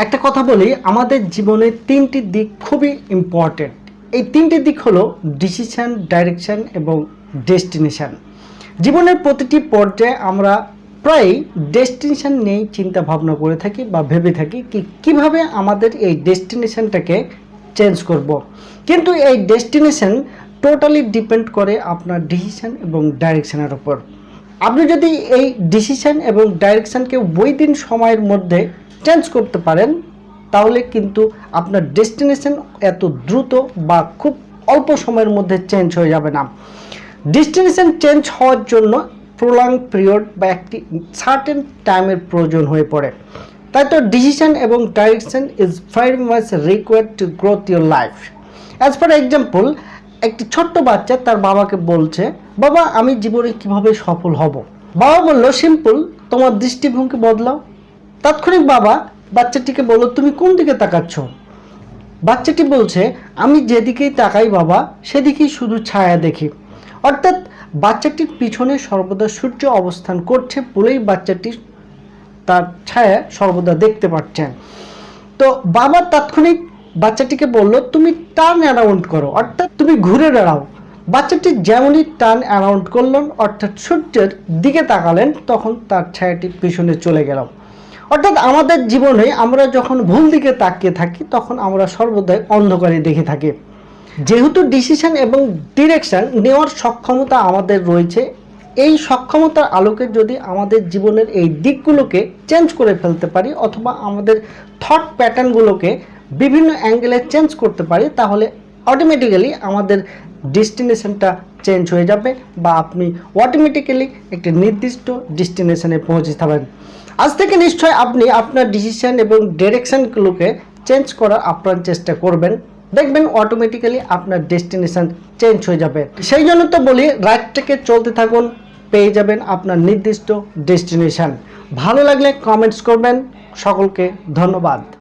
একটা কথা বলি, আমাদের জীবনে তিনটি দিক খুবই ইম্পর্টেন্ট। এই তিনটি দিক হলো ডিসিশন, ডাইরেকশন এবং ডেস্টিনেশন। জীবনের প্রতিটি পর্যায়ে আমরা প্রায় ডেস্টিনেশন নিয়েই চিন্তা ভাবনা করে থাকি বা ভেবে থাকি কিভাবে আমাদের এই ডেস্টিনেশনটাকে চেঞ্জ করব। কিন্তু এই ডেস্টিনেশন টোটালি ডিপেন্ড করে আপনার ডিসিশন এবং ডাইরেকশনের উপর। আপনি যদি এই ডিসিশন এবং ডাইরেকশনকে উইদিন সময়ের মধ্যে চেঞ্জ করতে পারেন, তাহলে কিন্তু আপনার ডেস্টিনেশন এত দ্রুত বা খুব অল্প সময়ের মধ্যে চেঞ্জ হয়ে যাবে না। ডেস্টিনেশন চেঞ্জ হওয়ার জন্য প্রলং পিরিয়ড বা একটি সার্টেন টাইমের প্রয়োজন হয়ে পড়ে। তাই তো ডিসিশন এবং direction is very much required to growth your life. As for example, একটি ছোট্ট বাচ্চা তার বাবাকে বলছে, বাবা আমি জীবনে কিভাবে সফল হব। বাবা বলল, সিম্পল, তোমার দৃষ্টিভঙ্গি বদলাও। তাৎক্ষণিক বাবা বাচ্চাটিকে বলল, তুমি কোন দিকে তাকাচ্ছ? বাচ্চাটি বলছে, আমি যেদিকেই তাকাই বাবা, সেদিকেই শুধু ছায়া দেখি। অর্থাৎ বাচ্চাটির পিছনে সর্বদা সূর্য অবস্থান করছে বলেই বাচ্চাটি তার ছায়া সর্বদা দেখতে পাচ্ছেন। তো বাবা তাৎক্ষণিক বাচ্চাটিকে বলল, তুমি টার্ন অ্যারাউন্ড করো, অর্থাৎ তুমি ঘুরে দাঁড়াও। বাচ্চাটি যেমনই টার্ন অ্যারাউন্ড করলেন, অর্থাৎ সূর্যের দিকে তাকালেন, তখন তার ছায়াটি পিছনে চলে গেল। অর্থাৎ আমাদের জীবনে আমরা যখন ভুল দিকে তাকিয়ে থাকি, তখন আমরা সর্বদাই অন্ধকারে দেখে থাকি। যেহেতু ডিসিশন এবং ডিরেকশন নেওয়ার সক্ষমতা আমাদের রয়েছে, এই সক্ষমতার আলোকে যদি আমাদের জীবনের এই দিকগুলোকে চেঞ্জ করে ফেলতে পারি, অথবা আমাদের থট প্যাটার্নগুলোকে বিভিন্ন অ্যাঙ্গেলে চেঞ্জ করতে পারি, তাহলে অটোমেটিক্যালি আমাদের ডেস্টিনেশনটা চেঞ্জ হয়ে যাবে বা আপনি অটোমেটিক্যালি একটি নির্দিষ্ট ডেস্টিনেশনে পৌঁছে যাবেন। আজ থেকে নিশ্চয় আপনি আপনার ডিসিশন এবং ডিরেকশনগুলোকে চেঞ্জ করার আপ্রাণ চেষ্টা করবেন, দেখবেন অটোমেটিক্যালি আপনার ডেস্টিনেশন চেঞ্জ হয়ে যাবে। সেই জন্য তো বলি, রাইট থেকে চলতে থাকুন, পেয়ে যাবেন আপনার নির্দিষ্ট ডেস্টিনেশন। ভালো লাগলে কমেন্টস করবেন। সকলকে ধন্যবাদ।